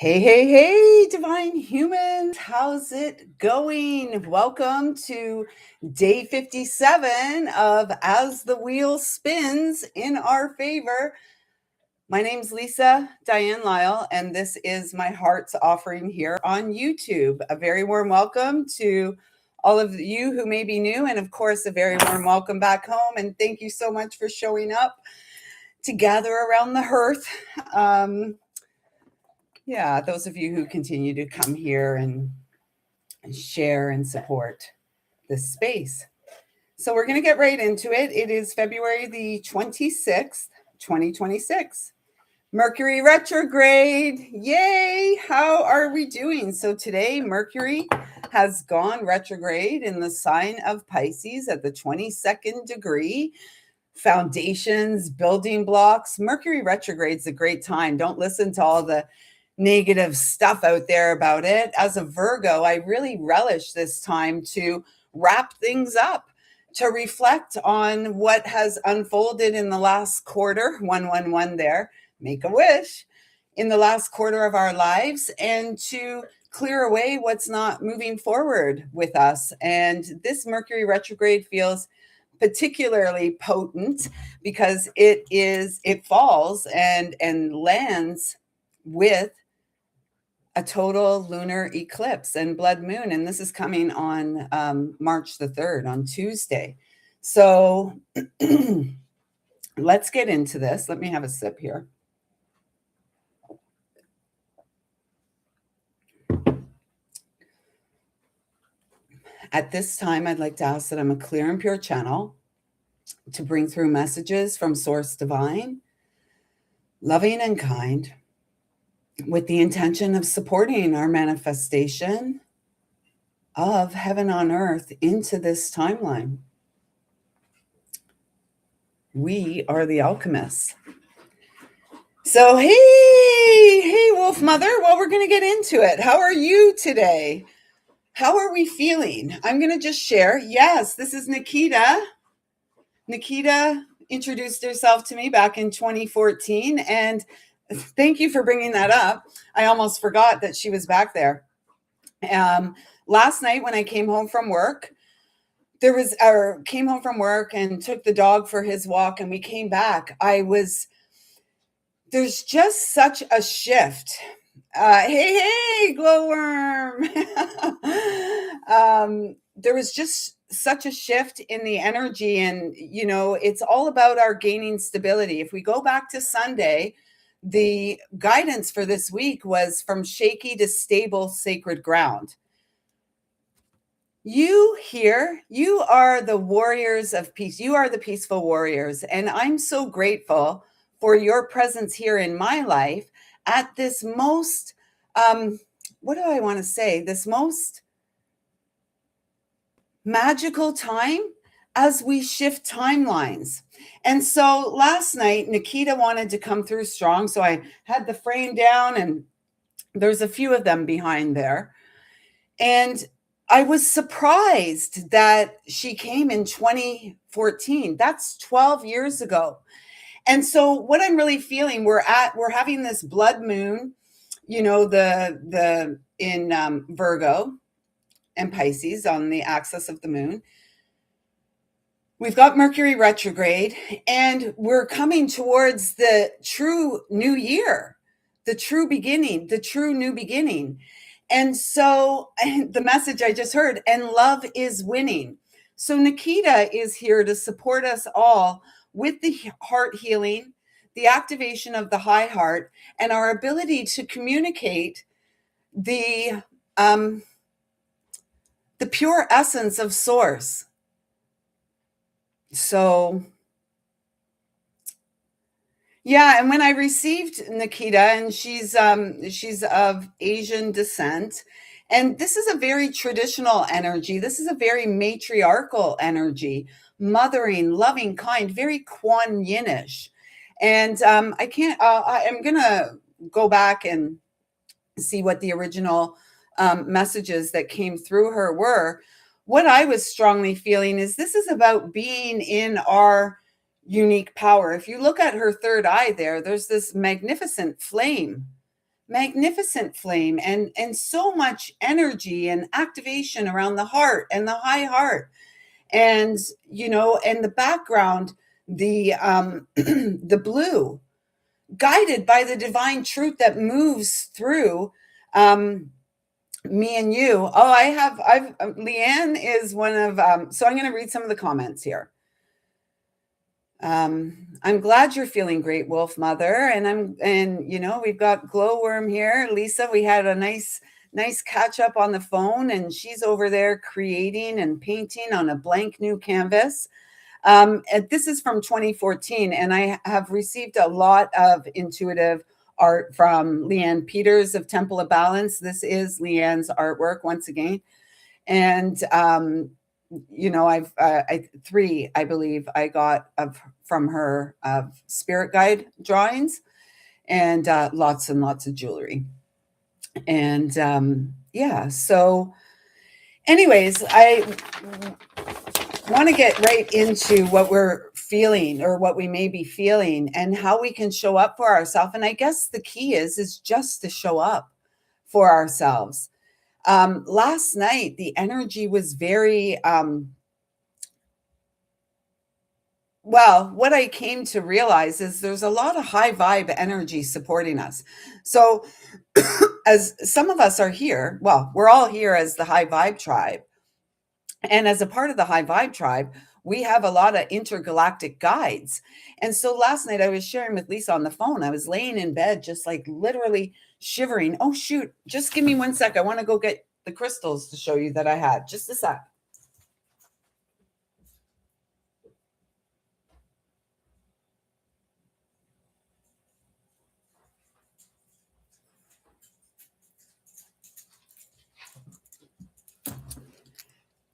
Hey, hey, hey, divine humans. How's it going? Welcome to day 57 of As the Wheel Spins in Our Favor. My name's Lisa Diane Lyle, and this is my heart's offering here on YouTube. A very warm welcome to all of you who may be new, and of course, a very warm welcome back home. And thank you so much for showing up to gather around the hearth. Yeah, those of you who continue to come here and share and support this space. So we're going to get right into it. It is February the 26th, 2026. Mercury retrograde. Yay! How are we doing? So today, Mercury has gone retrograde in the sign of Pisces at the 22nd degree. Foundations, building blocks. Mercury retrograde's a great time. Don't listen to all the negative stuff out there about it. As a Virgo, I really relish this time to wrap things up, to reflect on what has unfolded in the last quarter, 111 there, make a wish, in the last quarter of our lives, and to clear away what's not moving forward with us. And this Mercury retrograde feels particularly potent because it falls and lands with a total lunar eclipse and blood moon, and this is coming on March the 3rd, on Tuesday. So let's get into this. Let me have a sip here. At this time, I'd like to ask that I'm a clear and pure channel to bring through messages from Source Divine, loving and kind, with the intention of supporting our manifestation of heaven on earth into this timeline. We are the alchemists. So, hey, Wolf Mother. Well, we're going to get into it. How are you today? How are we feeling? I'm going to just share. Yes, this is Nikita. Nikita introduced herself to me back in 2014, and thank you for bringing that up. I almost forgot that she was back there. Last night when I came home from work, came home from work and took the dog for his walk, and we came back. There's just such a shift. Hey, glowworm. There was just such a shift in the energy, and it's all about our gaining stability. If we go back to Sunday, the guidance for this week was from shaky to stable sacred ground. You are the warriors of peace. You are the peaceful warriors, and I'm so grateful for your presence here in my life at this most what do I want to say, this most magical time as we shift timelines. And so last night, Nikita wanted to come through strong. So I had the frame down, and there's a few of them behind there. And I was surprised that she came in 2014. That's 12 years ago. And so what I'm really feeling, we're having this blood moon, in Virgo and Pisces on the axis of the moon. We've got Mercury retrograde, and we're coming towards the true new year, the true beginning, the true new beginning. And so the message I just heard, and love is winning. So Nikita is here to support us all with the heart healing, the activation of the high heart, and our ability to communicate the pure essence of source. So, yeah, and when I received Nikita, and she's of Asian descent, and this is a very traditional energy. This is a very matriarchal energy, mothering, loving, kind, very Kuan Yin-ish. And I'm gonna go back and see what the original messages that came through her were. What I was strongly feeling is this is about being in our unique power. If you look at her third eye there's this magnificent flame magnificent flame, and so much energy and activation around the heart and the high heart. And, and the background, the the blue, guided by the divine truth that moves through me and you. Oh, I've Leanne is one of, so I'm going to read some of the comments here. I'm glad you're feeling great, Wolf Mother. And we've got Glowworm here. Lisa, we had a nice catch up on the phone, and she's over there creating and painting on a blank new canvas. And this is from 2014, and I have received a lot of intuitive art from Leanne Peters of Temple of Balance. This is Leanne's artwork once again. And I've three, I believe, I got from her of spirit guide drawings, and lots and lots of jewelry. And so anyways, I want to get right into what we're feeling, or what we may be feeling, and how we can show up for ourselves. And I guess the key is just to show up for ourselves. Last night, the energy was very, what I came to realize is there's a lot of high vibe energy supporting us. So as some of us are here, we're all here as the high vibe tribe. And as a part of the high vibe tribe, we have a lot of intergalactic guides. And so last night I was sharing with Lisa on the phone. I was laying in bed, just like literally shivering. Oh, shoot. Just give me 1 sec. I want to go get the crystals to show you that I had. Just a sec.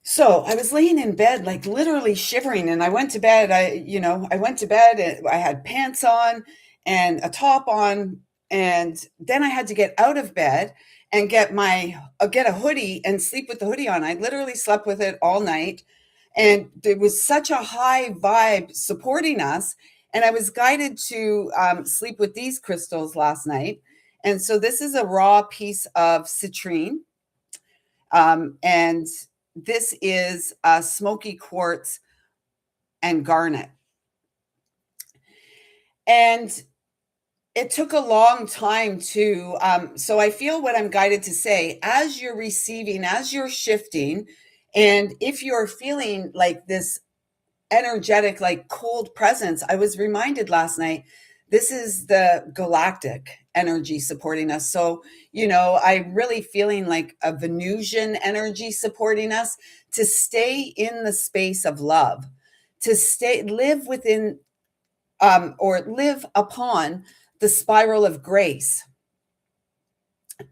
So I was laying in bed, like literally shivering, and I went to bed. I went to bed, and I had pants on and a top on, and then I had to get out of bed and get a hoodie and sleep with the hoodie on. I literally slept with it all night, and there was such a high vibe supporting us. And I was guided to sleep with these crystals last night. And so this is a raw piece of citrine, and this is smoky quartz and garnet. And it took a long time to, so I feel what I'm guided to say, as you're receiving, as you're shifting, and if you're feeling like this energetic, like cold presence, I was reminded last night, this is the galactic energy supporting us. So, I'm really feeling like a Venusian energy supporting us to stay in the space of love, to live within, or live upon the spiral of grace,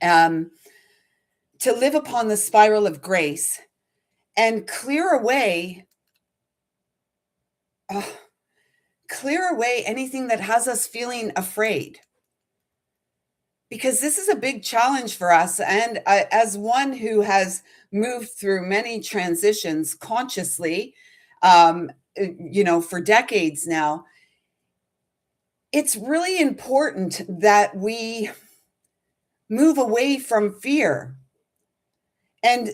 to live upon the spiral of grace and clear away anything that has us feeling afraid. Because this is a big challenge for us. And as one who has moved through many transitions consciously, for decades now, it's really important that we move away from fear and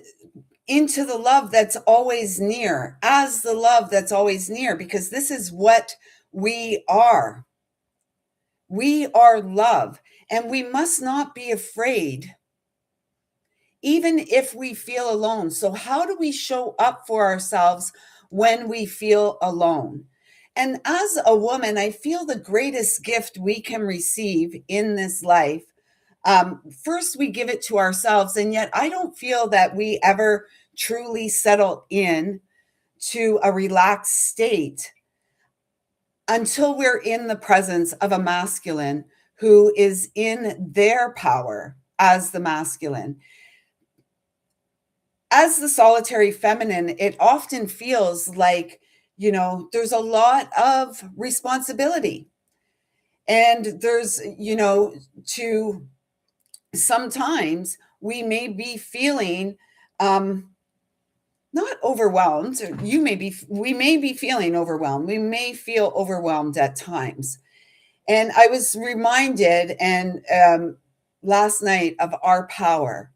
into the love that's always near, as the love that's always near, because this is what we are. We are love, and we must not be afraid, even if we feel alone. So how do we show up for ourselves when we feel alone? And as a woman, I feel the greatest gift we can receive in this life. First, we give it to ourselves, and yet I don't feel that we ever truly settle in to a relaxed state until we're in the presence of a masculine who is in their power as the masculine. As the solitary feminine, it often feels like, there's a lot of responsibility. And there's, to sometimes we may be feeling not overwhelmed. We may be feeling overwhelmed. We may feel overwhelmed at times. And I was reminded, and last night of our power.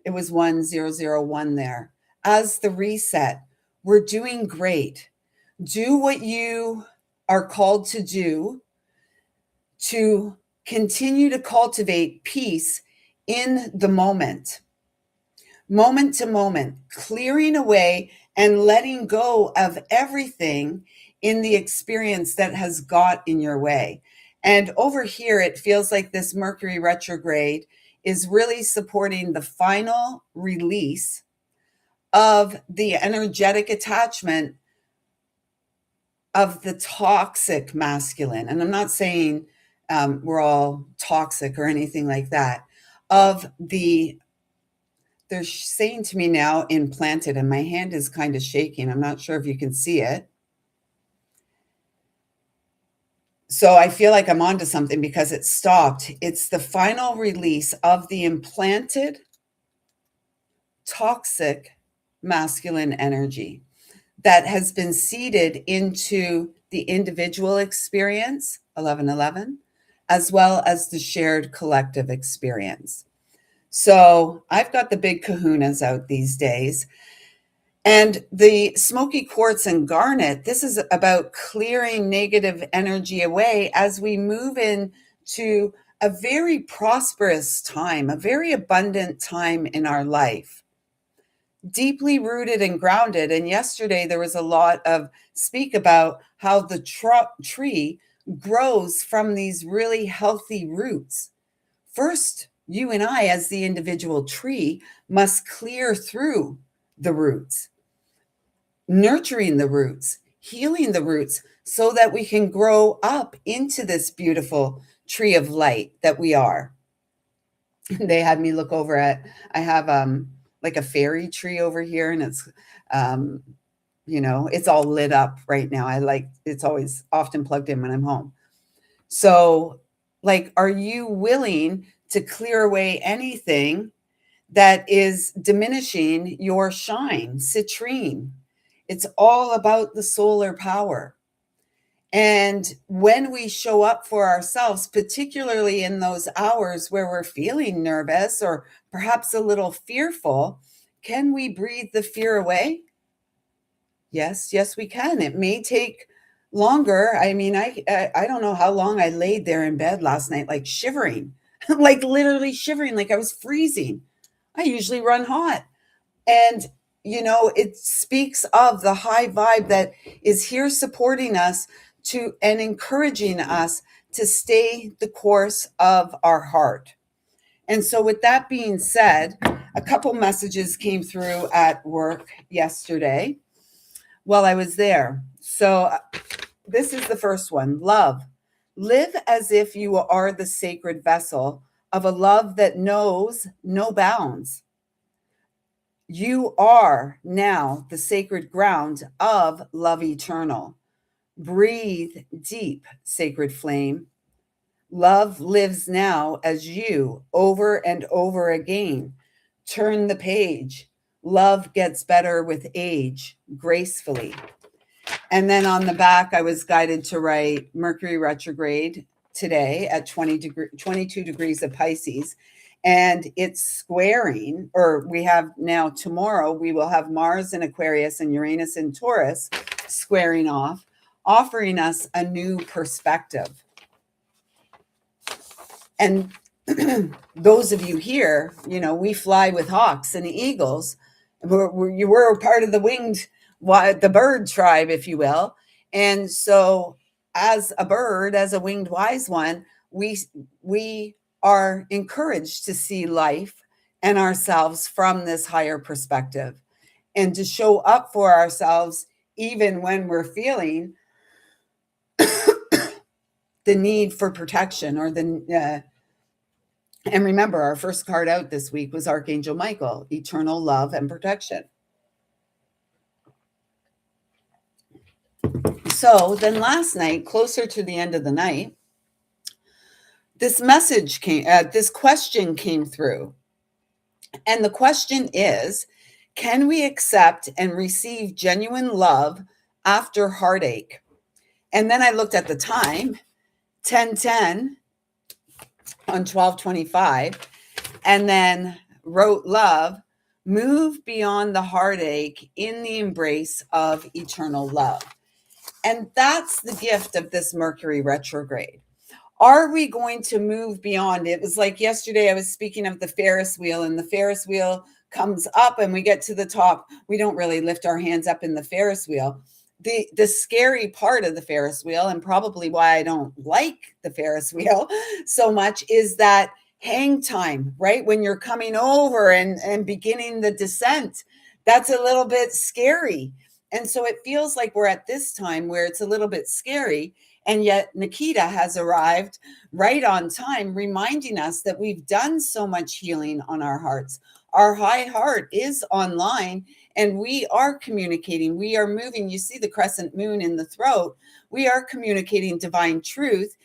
It was 1001 there. As the reset, we're doing great. Do what you are called to do to continue to cultivate peace in the moment to moment, clearing away and letting go of everything in the experience that has got in your way. And over here, it feels like this Mercury retrograde is really supporting the final release of the energetic attachment of the toxic masculine. And I'm not saying we're all toxic or anything like that. They're saying to me now implanted, and my hand is kind of shaking. I'm not sure if you can see it. So I feel like I'm onto something because it stopped. It's the final release of the implanted toxic masculine energy that has been seeded into the individual experience, 1111, as well as the shared collective experience. So I've got the big kahunas out these days. And the smoky quartz and garnet, this is about clearing negative energy away as we move into a very prosperous time, a very abundant time in our life. Deeply rooted and grounded. And yesterday there was a lot of speak about how the tree grows from these really healthy roots. First, you and I, as the individual tree, must clear through the roots, nurturing the roots, healing the roots, so that we can grow up into this beautiful tree of light that we are. They had me look over at, I have like a fairy tree over here, and it's it's all lit up right now. It's always often plugged in when I'm home. So, like, are you willing to clear away anything that is diminishing your shine, citrine? It's all about the solar power. And when we show up for ourselves, particularly in those hours where we're feeling nervous or perhaps a little fearful, can we breathe the fear away? Yes, we can. It may take longer. I mean, I don't know how long I laid there in bed last night, like shivering, like literally shivering, like I was freezing. I usually run hot. And, it speaks of the high vibe that is here supporting us and encouraging us to stay the course of our heart. And so with that being said, a couple messages came through at work yesterday while I was there. So this is the first one. Love. Live as if you are the sacred vessel of a love that knows no bounds. You are now the sacred ground of love eternal. Breathe deep, sacred flame. Love lives now as you, over and over again. Turn the page. Love gets better with age, gracefully. And then on the back, I was guided to write Mercury retrograde today at 22 degrees of Pisces. And it's squaring, or we have now tomorrow, we will have Mars in Aquarius and Uranus in Taurus squaring off, offering us a new perspective. And those of you here, we fly with hawks and we're part of the bird tribe, if you will. And so as a bird, as a winged wise one, we are encouraged to see life and ourselves from this higher perspective and to show up for ourselves even when we're feeling the need for protection or and remember, our first card out this week was Archangel Michael, eternal love and protection. So then last night, closer to the end of the night, this question came through. And the question is, can we accept and receive genuine love after heartache? And then I looked at the time, 10:10, on 12/25, and then wrote love, move beyond the heartache in the embrace of eternal love. And that's the gift of this Mercury retrograde. Are we going to move beyond? It was like yesterday I was speaking of the Ferris wheel, and the Ferris wheel comes up and we get to the top. We don't really lift our hands up in the Ferris wheel. The scary part of the Ferris wheel, and probably why I don't like the Ferris wheel so much, is that hang time, right? When you're coming over and beginning the descent, that's a little bit scary. And so it feels like we're at this time where it's a little bit scary. And yet Nikita has arrived right on time, reminding us that we've done so much healing on our hearts. Our high heart is online and we are communicating. We are moving. You see the crescent moon in the throat. We are communicating divine truth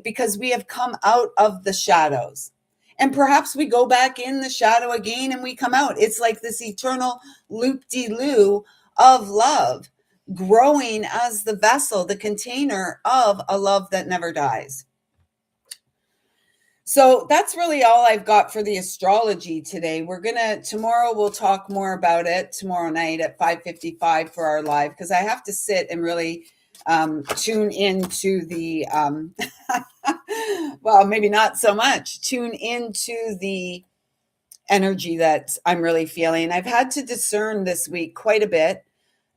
because we have come out of the shadows. And perhaps we go back in the shadow again and we come out. It's like this eternal loop-de-loo of love, growing as the vessel, the container of a love that never dies. So that's really all I've got for the astrology today. Tomorrow we'll talk more about it tomorrow night at 5:55 for our live, because I have to sit and really tune into the, well, maybe not so much, tune into the energy that I'm really feeling. I've had to discern this week quite a bit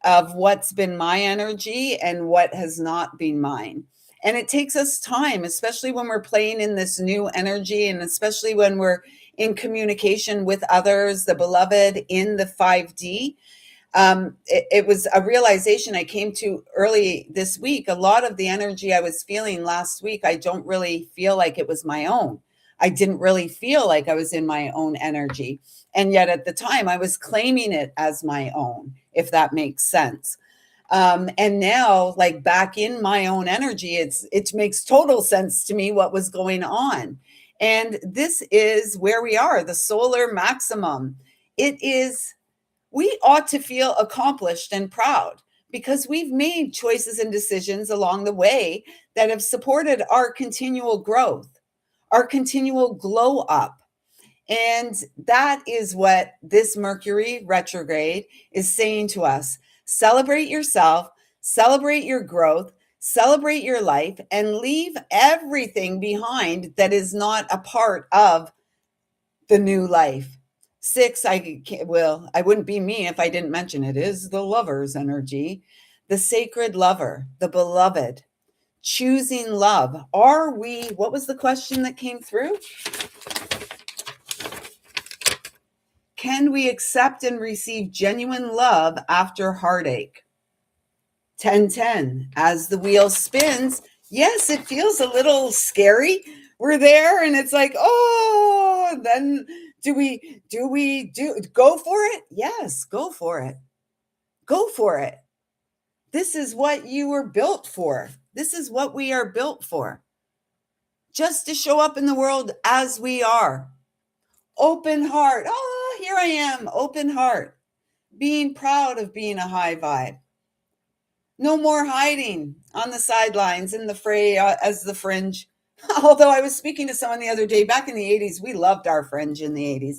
of what's been my energy and what has not been mine. And it takes us time, especially when we're playing in this new energy, and especially when we're in communication with others, the beloved in the 5D. It was a realization I came to early this week. A lot of the energy I was feeling last week, I don't really feel like it was my own. I didn't really feel like I was in my own energy. And yet at the time, I was claiming it as my own, if that makes sense. And now, like back in my own energy, it makes total sense to me what was going on. And this is where we are, the solar maximum. We ought to feel accomplished and proud because we've made choices and decisions along the way that have supported our continual growth, our continual glow up. And that is what this Mercury retrograde is saying to us. Celebrate yourself, celebrate your growth, celebrate your life, and leave everything behind that is not a part of the new life. 6, I wouldn't be me if I didn't mention it, is the lover's energy, the sacred lover, the beloved, choosing love. What was the question that came through? Can we accept and receive genuine love after heartache? 1010, as the wheel spins, yes, it feels a little scary. We're there and it's like, oh, then do we go for it? Yes, go for it. Go for it. This is what you were built for. This is what we are built for. Just to show up in the world as we are. Open heart. Oh, here I am, open heart. Being proud of being a high vibe. No more hiding on the sidelines in the fray as the fringe. Although I was speaking to someone the other day, back in the 80s, we loved our fringe in the 80s.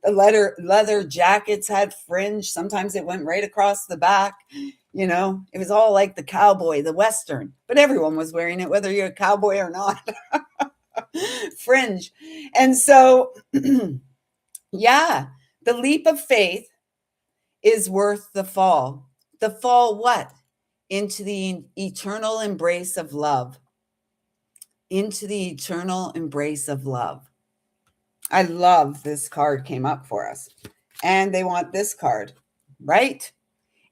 The leather jackets had fringe. Sometimes it went right across the back. You know, it was all like the cowboy, the Western, but everyone was wearing it, whether you're a cowboy or not. Fringe. And so, yeah, the leap of faith is worth the fall. The fall what? Into the eternal embrace of love. Into the eternal embrace of love. I love this card came up for us. And they want this card, right?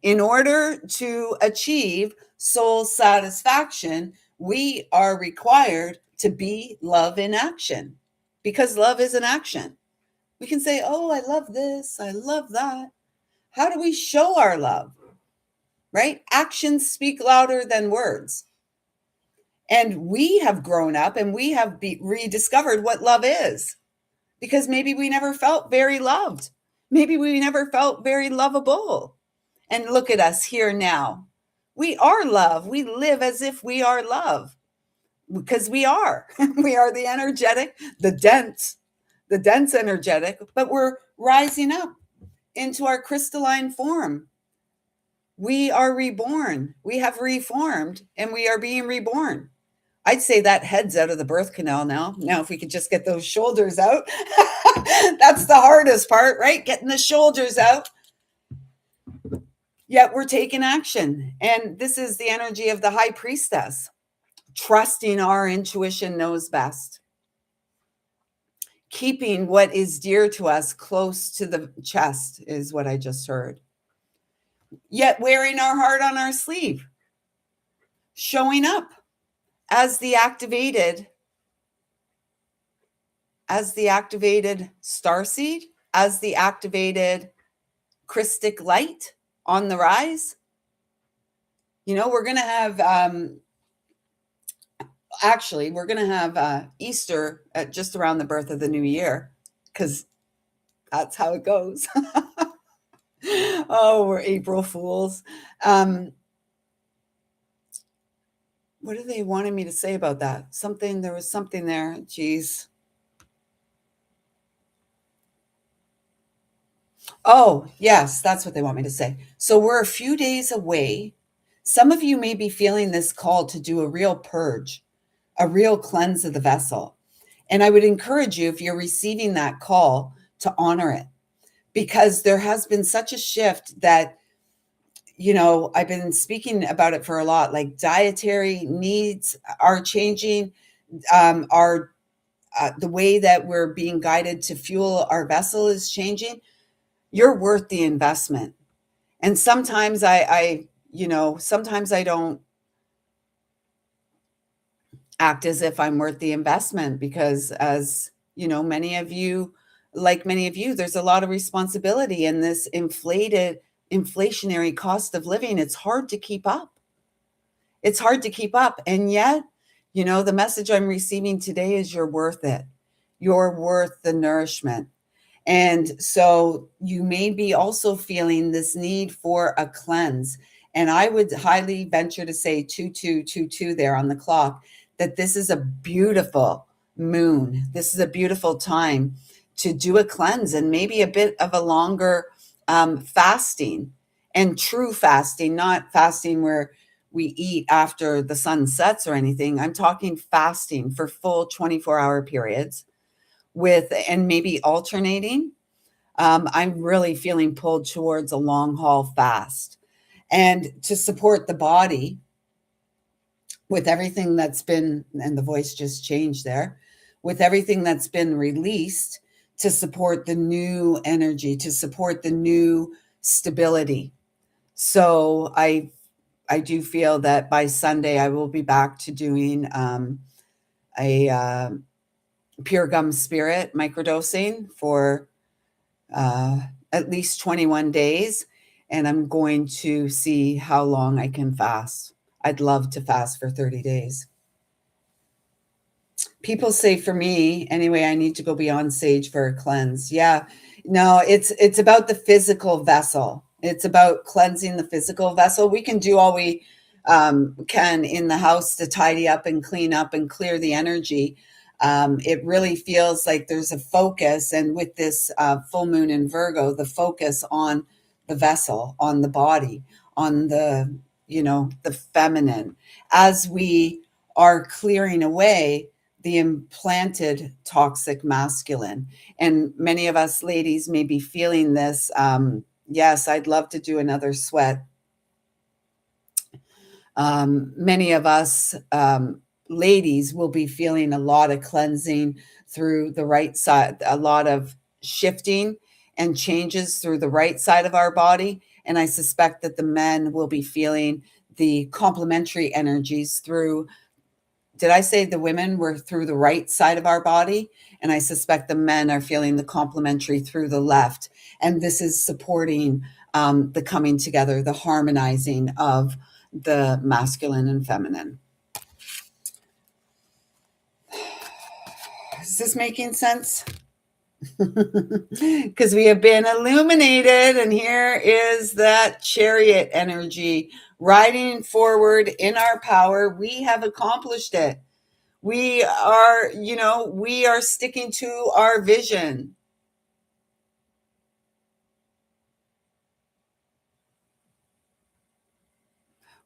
In order to achieve soul satisfaction, we are required to be love in action, because love is an action. We can say, oh, I love this, I love that. How do we show our love? Right? Actions speak louder than words. And we have grown up and we have rediscovered what love is, because maybe we never felt very loved. Maybe we never felt very lovable. And look at us here now. We are love. We live as if we are love. because we are. We are the energetic, the dense energetic, but we're rising up into our crystalline form. We are reborn. We have reformed and we are being reborn. I'd say that head's out of the birth canal now. Now, if we could just get those shoulders out, that's the hardest part, right? Getting the shoulders out. Yet we're taking action. And this is the energy of the high priestess, trusting our intuition knows best, keeping what is dear to us close to the chest is what I just heard. Yet wearing our heart on our sleeve, showing up as the activated starseed, as the activated Christic light on the rise. You know, we're going to have, we're going to have Easter at just around the birth of the new year, because that's how it goes. Oh, we're April Fools. What do they wanted me to say about that? There was something there. Geez. Oh, yes, that's what they want me to say. So we're a few days away. Some of you may be feeling this call to do a real purge, a real cleanse of the vessel. And I would encourage you, if you're receiving that call, to honor it, because there has been such a shift that, you know, I've been speaking about it for a lot, like dietary needs are changing. The way that we're being guided to fuel our vessel is changing. You're worth the investment. And sometimes sometimes I don't act as if I'm worth the investment, because, as you know, many of you, there's a lot of responsibility in this inflationary cost of living. It's hard to keep up. And yet, you know, the message I'm receiving today is you're worth it. You're worth the nourishment. And so you may be also feeling this need for a cleanse. And I would highly venture to say 2222 there on the clock, that this is a beautiful moon. This is a beautiful time to do a cleanse, and maybe a bit of a longer fasting, and true fasting, not fasting where we eat after the sun sets or anything. I'm talking fasting for full 24-hour periods, and maybe alternating. I'm really feeling pulled towards a long haul fast, and to support the body with everything that's been, and the voice just changed there, with everything that's been released, to support the new energy, to support the new stability. So I do feel that by Sunday I will be back to doing a pure gum spirit microdosing for at least 21 days. And I'm going to see how long I can fast. I'd love to fast for 30 days. People say, for me anyway, I need to go beyond sage for a cleanse. Yeah, no, it's about the physical vessel. It's about cleansing the physical vessel. We can do all we can in the house to tidy up and clean up and clear the energy. It really feels like there's a focus, and with this full moon in Virgo, the focus on the vessel, on the body, on the, you know, the feminine, as we are clearing away the implanted toxic masculine. And many of us ladies may be feeling this. Yes, I'd love to do another sweat. Many of us ladies will be feeling a lot of cleansing through the right side, a lot of shifting and changes through the right side of our body. And I suspect that the men will be feeling the complementary energies through, did I say the women were through the right side of our body? And I suspect the men are feeling the complementary through the left. And this is supporting the coming together, the harmonizing of the masculine and feminine. Is this making sense? Because we have been illuminated, and here is that chariot energy riding forward in our power. We have accomplished it. We are, we are sticking to our vision.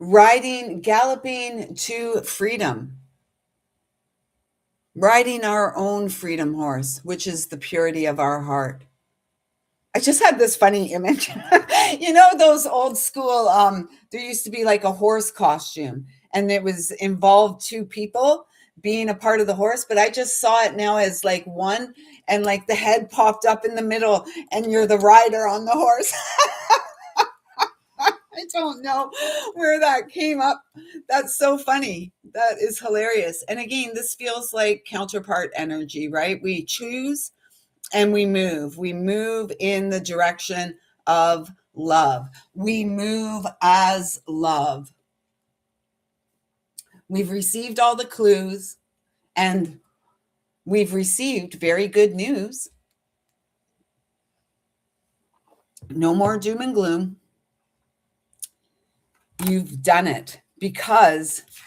Galloping to freedom. Riding our own freedom horse, which is the purity of our heart. I just had this funny image. Those old school, there used to be like a horse costume, and it was involved two people being a part of the horse, but I just saw it now as like one, and like the head popped up in the middle, and you're the rider on the horse. I don't know where that came up. That's so funny. That is hilarious. And again, this feels like counterpart energy, right? We choose and we move. We move in the direction of love. We move as love. We've received all the clues, and we've received very good news. No more doom and gloom. You've done it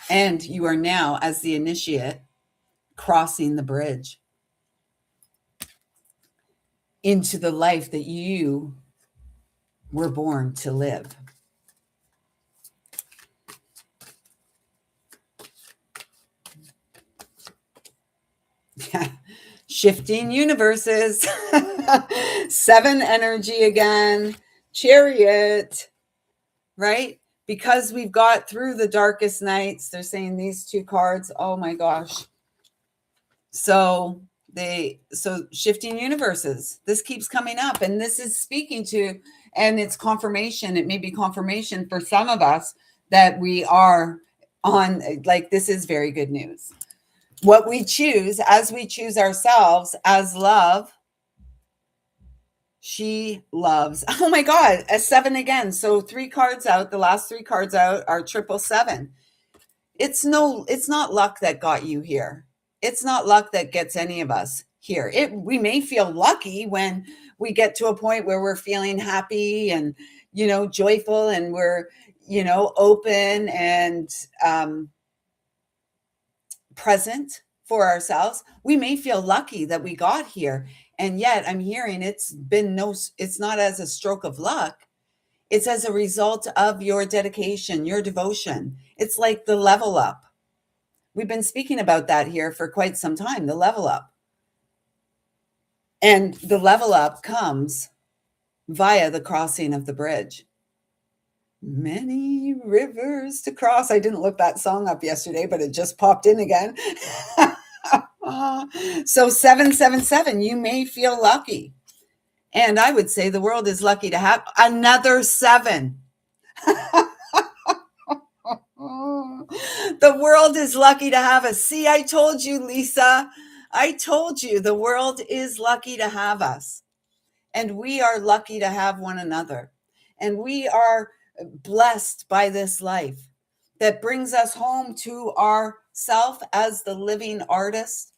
and you are now, as the initiate, crossing the bridge into the life that you were born to live. Shifting universes. 7 energy again. Chariot, right? Because we've got through the darkest nights. They're saying these 2 cards. Oh my gosh. So shifting universes. This keeps coming up, and this is speaking to, and it's confirmation. It may be confirmation for some of us that we are on, like, this is very good news. What we choose, as we choose ourselves as love, she loves. Oh my God, a 7 again. So 3 cards out. The last 3 cards out are 777. It's not luck that got you here. It's not luck that gets any of us here. We may feel lucky when we get to a point where we're feeling happy and, joyful, and we're, open and present for ourselves. We may feel lucky that we got here. And yet I'm hearing it's not as a stroke of luck. It's as a result of your dedication, your devotion. It's like the level up. We've been speaking about that here for quite some time, the level up. And the level up comes via the crossing of the bridge. Many rivers to cross. I didn't look that song up yesterday, but it just popped in again. So 777, you may feel lucky. And I would say the world is lucky to have another 7. The world is lucky to have us. See, I told you, Lisa. I told you the world is lucky to have us. And we are lucky to have one another. And we are blessed by this life that brings us home to ourself as the living artist,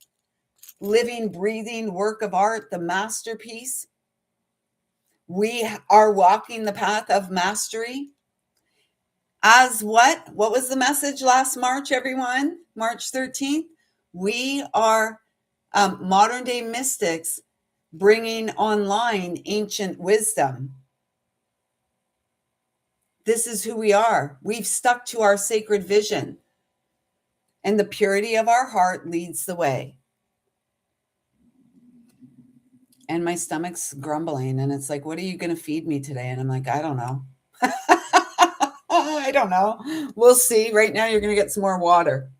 living, breathing work of art, the masterpiece. We are walking the path of mastery. As what? What was the message last March, everyone? March 13th? We are modern day mystics bringing online ancient wisdom. This is who we are. We've stuck to our sacred vision, and the purity of our heart leads the way. And my stomach's grumbling, and it's like, what are you going to feed me today? And I'm like, I don't know. I don't know. We'll see. Right now, you're going to get some more water.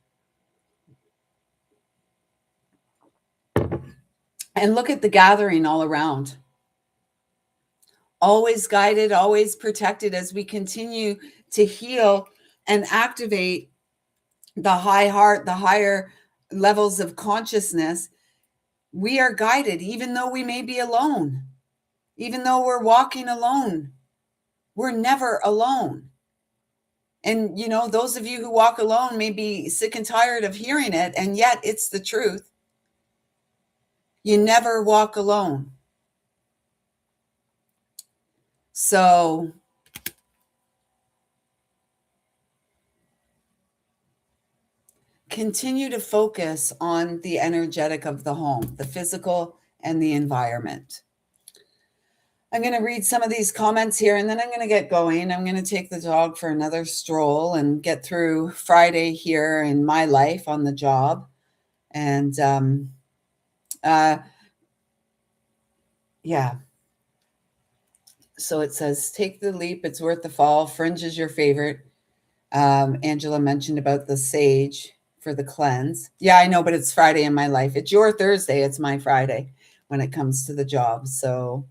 And look at the gathering all around. Always guided, always protected as we continue to heal and activate the high heart, the higher levels of consciousness. We are guided, even though we may be alone, even though we're walking alone. We're never alone. And, those of you who walk alone may be sick and tired of hearing it, and yet it's the truth. You never walk alone. So continue to focus on the energetic of the home, the physical and the environment. I'm going to read some of these comments here and then I'm going to get going. I'm going to take the dog for another stroll and get through Friday here in my life on the job. And yeah. So it says, take the leap. It's worth the fall. Fringe is your favorite. Angela mentioned about the sage for the cleanse. Yeah, I know, but it's Friday in my life. It's your Thursday. It's my Friday when it comes to the job. So,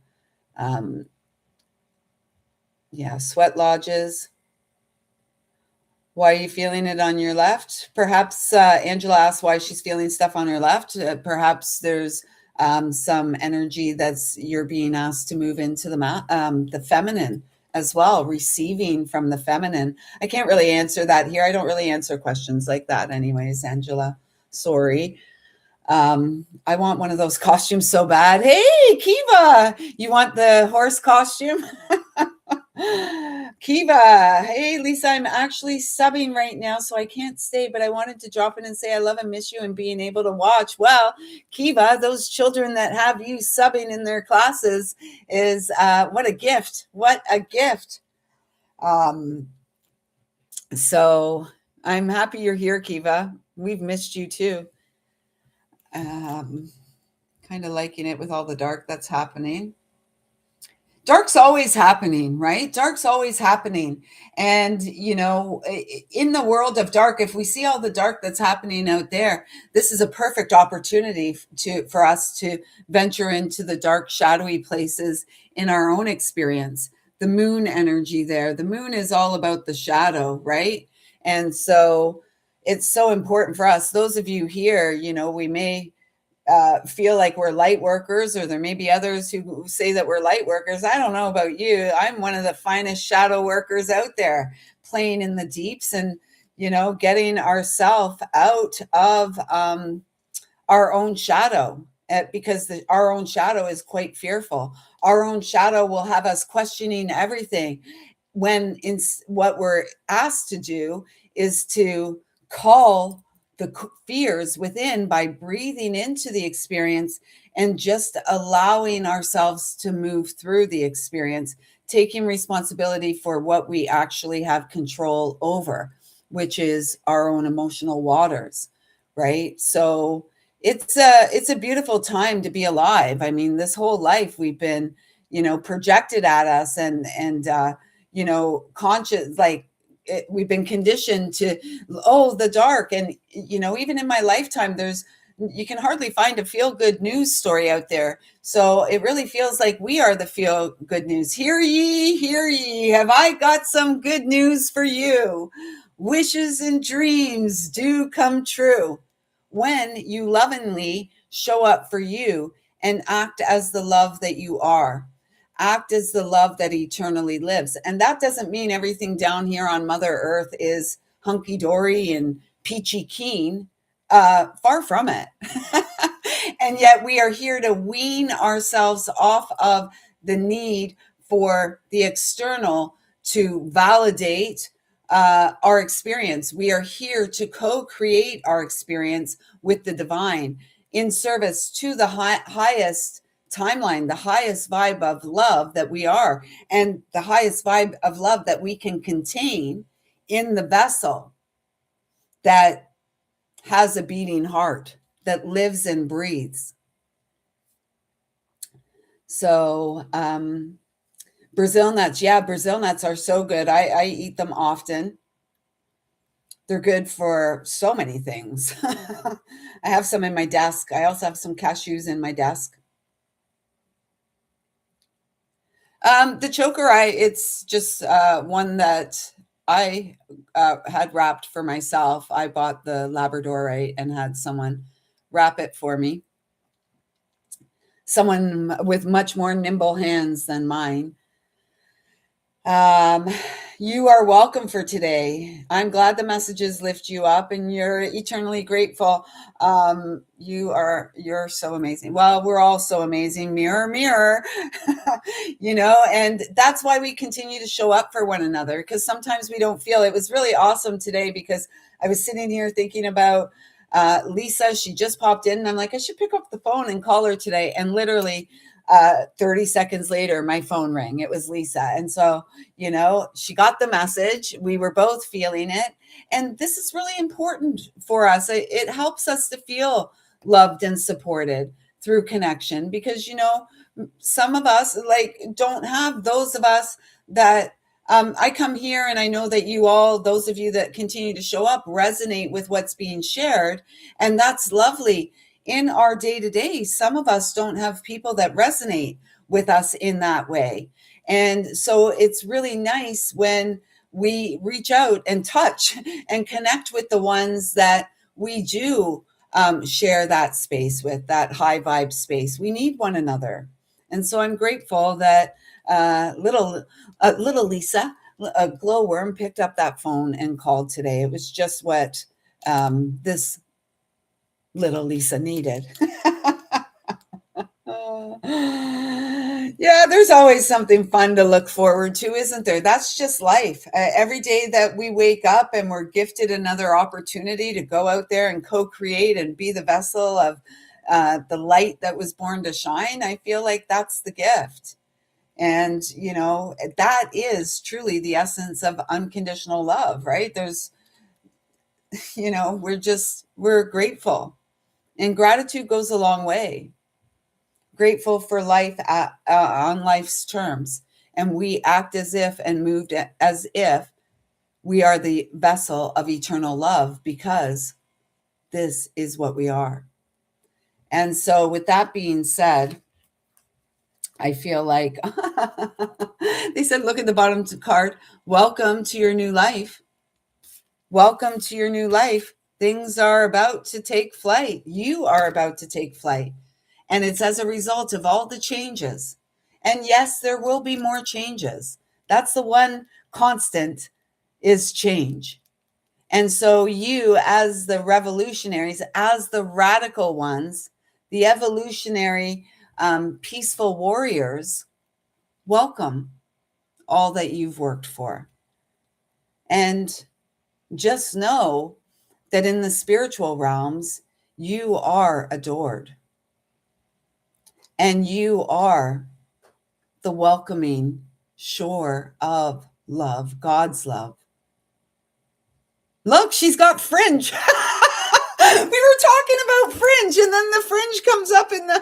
yeah, sweat lodges. Why are you feeling it on your left? Perhaps Angela asked why she's feeling stuff on her left. Perhaps there's some energy that's you're being asked to move into the feminine as well, receiving from the feminine. I can't really answer that here. I don't really answer questions like that anyways, Angela. Sorry. I want one of those costumes so bad. Hey, Kiva, you want the horse costume? Kiva, hey Lisa, I'm actually subbing right now, so I can't stay, but I wanted to drop in and say I love and miss you and being able to watch. Well, Kiva, those children that have you subbing in their classes is what a gift. What a gift. So I'm happy you're here, Kiva. We've missed you too. Kind of liking it with all the dark that's happening. Dark's always happening, right? Dark's always happening. And, you know, in the world of dark, if we see all the dark that's happening out there, this is a perfect opportunity for us to venture into the dark, shadowy places in our own experience. The moon energy there. The moon is all about the shadow, right? And so it's so important for us. Those of you here, you know, we may feel like we're light workers, or there may be others who say that we're light workers. I don't know about you. I'm one of the finest shadow workers out there, playing in the deeps and, you know, getting ourselves out of our own shadow, because our own shadow is quite fearful. Our own shadow will have us questioning everything, when what we're asked to do is to call the fears within by breathing into the experience and just allowing ourselves to move through the experience, taking responsibility for what we actually have control over, which is our own emotional waters, right? So it's a beautiful time to be alive. I mean, this whole life we've been, you know, projected at us and you know, conscious, like, we've been conditioned to, oh, the dark. And, you know, even in my lifetime, you can hardly find a feel good news story out there. So it really feels like we are the feel good news. Hear ye, have I got some good news for you. Wishes and dreams do come true when you lovingly show up for you and act as the love that you are. Act as the love that eternally lives. And that doesn't mean everything down here on Mother Earth is hunky-dory and peachy keen. Far from it. And yet we are here to wean ourselves off of the need for the external to validate our experience. We are here to co-create our experience with the divine in service to the highest timeline, the highest vibe of love that we are, and the highest vibe of love that we can contain in the vessel that has a beating heart, that lives and breathes. So Brazil nuts, yeah, Brazil nuts are so good. I eat them often. They're good for so many things. I have some in my desk. I also have some cashews in my desk. The choker, it's just one that I had wrapped for myself. I bought the Labradorite and had someone wrap it for me. Someone with much more nimble hands than mine. You are welcome for today. I'm glad the messages lift you up and you're eternally grateful. You're so amazing. Well, we're all so amazing. Mirror, mirror, you know, and that's why we continue to show up for one another, because sometimes we don't feel. It was really awesome today because I was sitting here thinking about Lisa. She just popped in, and I'm like, I should pick up the phone and call her today. And literally 30 seconds later, my phone rang. It was Lisa. And so, she got the message. We were both feeling it. And this is really important for us. It helps us to feel loved and supported through connection, because, some of us don't have those of us that I come here, and I know that you all, those of you that continue to show up, resonate with what's being shared. And that's lovely. In our day to day, some of us don't have people that resonate with us in that way. And so it's really nice when we reach out and touch and connect with the ones that we do share that space with, that high vibe space. We need one another. And so I'm grateful that little Lisa, a glowworm, picked up that phone and called today. It was just what this little Lisa needed. Yeah, there's always something fun to look forward to, isn't there? That's just life. Every day that we wake up and we're gifted another opportunity to go out there and co-create and be the vessel of the light that was born to shine, I feel like that's the gift. And, that is truly the essence of unconditional love, right? We're grateful. And gratitude goes a long way. Grateful for life on life's terms. And we act as if and moved as if we are the vessel of eternal love, because this is what we are. And so with that being said, I feel like they said, look at the bottom of the card. Welcome to your new life. Welcome to your new life. Things are about to take flight. You are about to take flight. And it's as a result of all the changes. And yes, there will be more changes. That's the one constant, is change. And so you, as the revolutionaries, as the radical ones, the evolutionary, peaceful warriors, welcome all that you've worked for. And just know that in the spiritual realms, you are adored. And you are the welcoming shore of love, God's love. Look, she's got fringe. We were talking about fringe, and then the fringe comes up in the...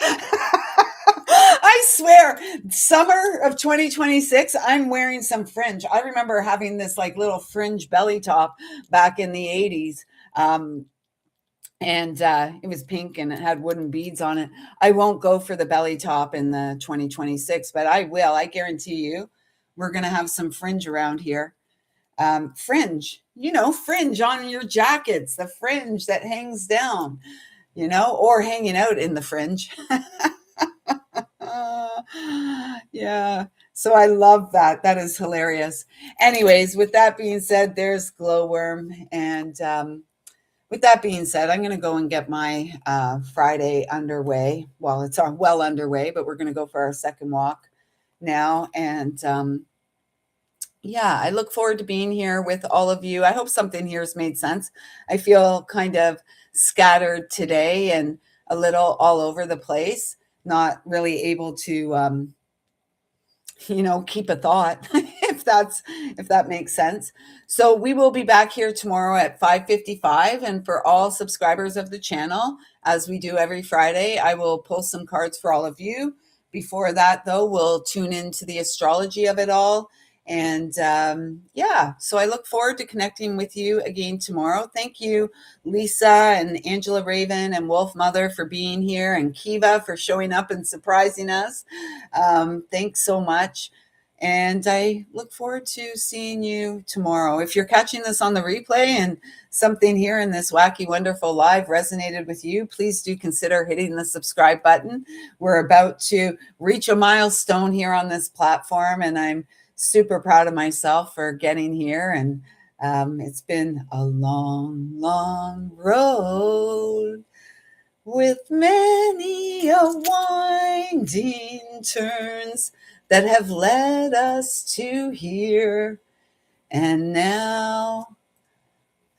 I swear, summer of 2026, I'm wearing some fringe. I remember having this little fringe belly top back in the 80s. And it was pink and it had wooden beads on it. I won't go for the belly top in the 2026, but I will. I guarantee you, we're going to have some fringe around here. Fringe, fringe on your jackets, the fringe that hangs down, or hanging out in the fringe. Yeah. So I love that. That is hilarious. Anyways, with that being said, there's Glowworm. And with that being said, I'm going to go and get my Friday underway. Well, it's well underway, but we're going to go for our second walk now. And yeah, I look forward to being here with all of you. I hope something here has made sense. I feel kind of scattered today and a little all over the place, not really able to, keep a thought, if that makes sense. So we will be back here tomorrow at 5:55. And for all subscribers of the channel, as we do every Friday, I will pull some cards for all of you. Before that, though, we'll tune into the astrology of it all. And yeah, so I look forward to connecting with you again tomorrow. Thank you, Lisa and Angela Raven and Wolf Mother, for being here, and Kiva for showing up and surprising us. Thanks so much. And I look forward to seeing you tomorrow. If you're catching this on the replay and something here in this wacky, wonderful live resonated with you, please do consider hitting the subscribe button. We're about to reach a milestone here on this platform, and I'm super proud of myself for getting here. And it's been a long, long road with many a winding turns that have led us to here. And now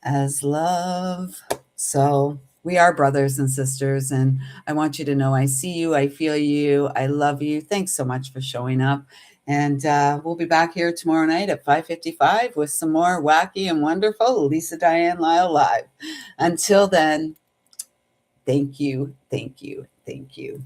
as love. So we are brothers and sisters, and I want you to know I see you, I feel you, I love you. Thanks so much for showing up. And we'll be back here tomorrow night at 5:55 with some more wacky and wonderful Lisa Diane Lyle Live. Until then, thank you, thank you, thank you.